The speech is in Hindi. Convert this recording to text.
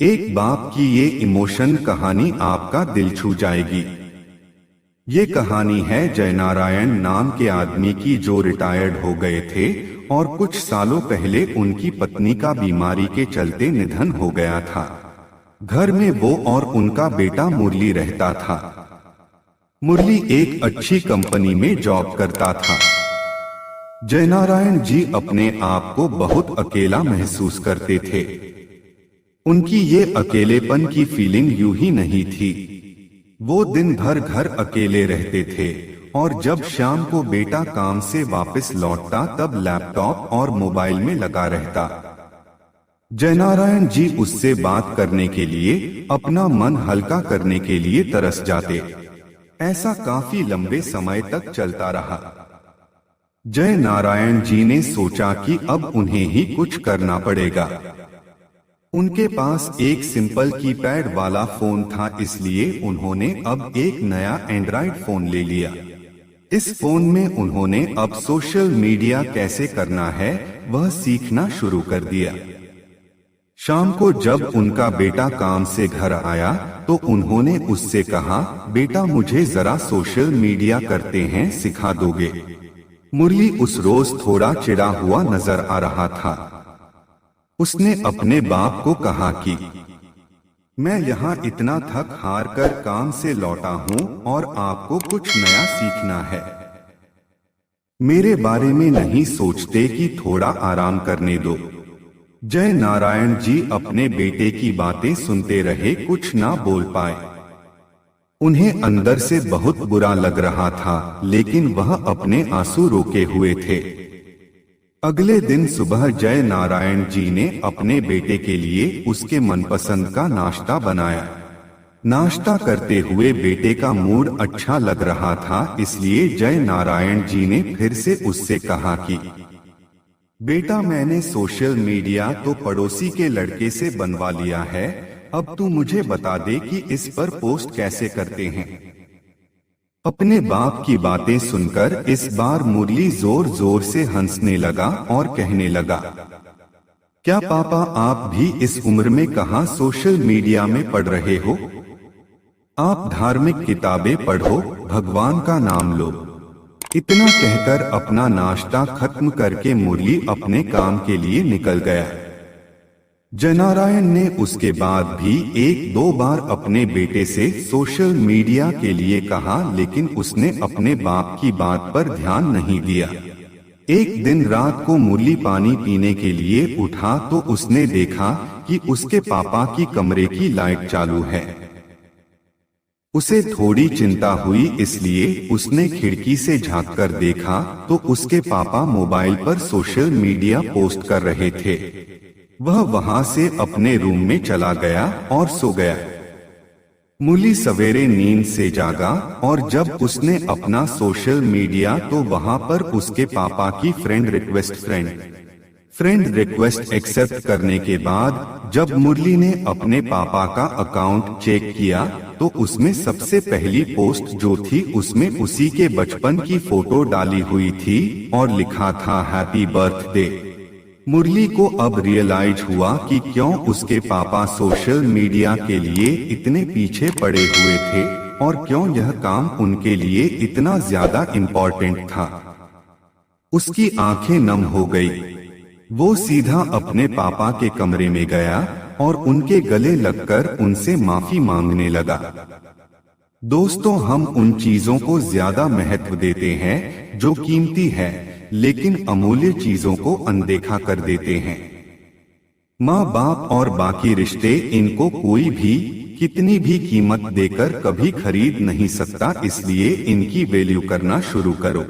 एक बाप की ये इमोशन कहानी आपका दिल छू जाएगी। ये कहानी है जयनारायण नाम के आदमी की जो रिटायर्ड हो गए थे और कुछ सालों पहले उनकी पत्नी का बीमारी के चलते निधन हो गया था। घर में वो और उनका बेटा मुरली रहता था। मुरली एक अच्छी कंपनी में जॉब करता था। जयनारायण जी अपने आप को बहुत अकेला महसूस करते थे। उनकी ये अकेलेपन की फीलिंग यूं ही नहीं थी। वो दिन भर घर अकेले रहते थे और जब शाम को बेटा काम से वापस लौटता तब लैपटॉप और मोबाइल में लगा रहता। जयनारायण जी उससे बात करने के लिए, अपना मन हल्का करने के लिए तरस जाते। ऐसा काफी लंबे समय तक चलता रहा। जयनारायण जी ने सोचा कि अब उन्हें ही कुछ करना पड़ेगा। उनके पास एक सिंपल कीपैड वाला फोन था, इसलिए उन्होंने अब एक नया एंड्रॉइड फोन ले लिया। इस फोन में उन्होंने अब सोशल मीडिया कैसे करना है वह सीखना शुरू कर दिया। शाम को जब उनका बेटा काम से घर आया तो उन्होंने उससे कहा, बेटा मुझे जरा सोशल मीडिया करते हैं सिखा दोगे? मुरली उस रोज थोड़ा चिढ़ा हुआ नजर आ रहा था। उसने अपने बाप को कहा कि मैं यहाँ इतना थक हार कर काम से लौटा हूँ और आपको कुछ नया सीखना है। मेरे बारे में नहीं सोचते कि थोड़ा आराम करने दो। जयनारायण जी अपने बेटे की बातें सुनते रहे, कुछ ना बोल पाए। उन्हें अंदर से बहुत बुरा लग रहा था, लेकिन वह अपने आंसू रोके हुए थे। अगले दिन सुबह जयनारायण जी ने अपने बेटे के लिए उसके मनपसंद का नाश्ता बनाया। नाश्ता करते हुए बेटे का मूड अच्छा लग रहा था, इसलिए जयनारायण जी ने फिर से उससे कहा कि बेटा मैंने सोशल मीडिया तो पड़ोसी के लड़के से बनवा लिया है, अब तू मुझे बता दे कि इस पर पोस्ट कैसे करते हैं। अपने बाप की बातें सुनकर इस बार मुरली जोर जोर से हंसने लगा और कहने लगा, क्या पापा आप भी इस उम्र में कहाँ सोशल मीडिया में पढ़ रहे हो? आप धार्मिक किताबें पढ़ो, भगवान का नाम लो। इतना कहकर अपना नाश्ता खत्म करके मुरली अपने काम के लिए निकल गया। जयनारायण ने उसके बाद भी एक दो बार अपने बेटे से सोशल मीडिया के लिए कहा, लेकिन उसने अपने बाप की बात पर ध्यान नहीं दिया। एक दिन रात को मुरली पानी पीने के लिए उठा तो उसने देखा कि उसके पापा की कमरे की लाइट चालू है। उसे थोड़ी चिंता हुई, इसलिए उसने खिड़की से झांक कर देखा तो उसके पापा मोबाइल पर सोशल मीडिया पोस्ट कर रहे थे। वह वहां से अपने रूम में चला गया और सो गया। मुरली सवेरे नींद से जागा और जब उसने अपना सोशल मीडिया तो वहां पर उसके पापा की फ्रेंड रिक्वेस्ट एक्सेप्ट करने के बाद जब मुरली ने अपने पापा का अकाउंट चेक किया तो उसमें सबसे पहली पोस्ट जो थी उसमें उसी के बचपन की फोटो डाली हुई थी और लिखा था हैप्पी बर्थडे। मुरली को अब रियलाइज हुआ कि क्यों उसके पापा सोशल मीडिया के लिए इतने पीछे पड़े हुए थे और क्यों यह काम उनके लिए इतना ज्यादा इम्पोर्टेंट था। उसकी आंखें नम हो गई। वो सीधा अपने पापा के कमरे में गया और उनके गले लगकर उनसे माफी मांगने लगा। दोस्तों, हम उन चीजों को ज्यादा महत्व देते हैं जो कीमती है, लेकिन अमूल्य चीजों को अनदेखा कर देते हैं। माँ बाप और बाकी रिश्ते, इनको कोई भी कितनी भी कीमत देकर कभी खरीद नहीं सकता, इसलिए इनकी वैल्यू करना शुरू करो।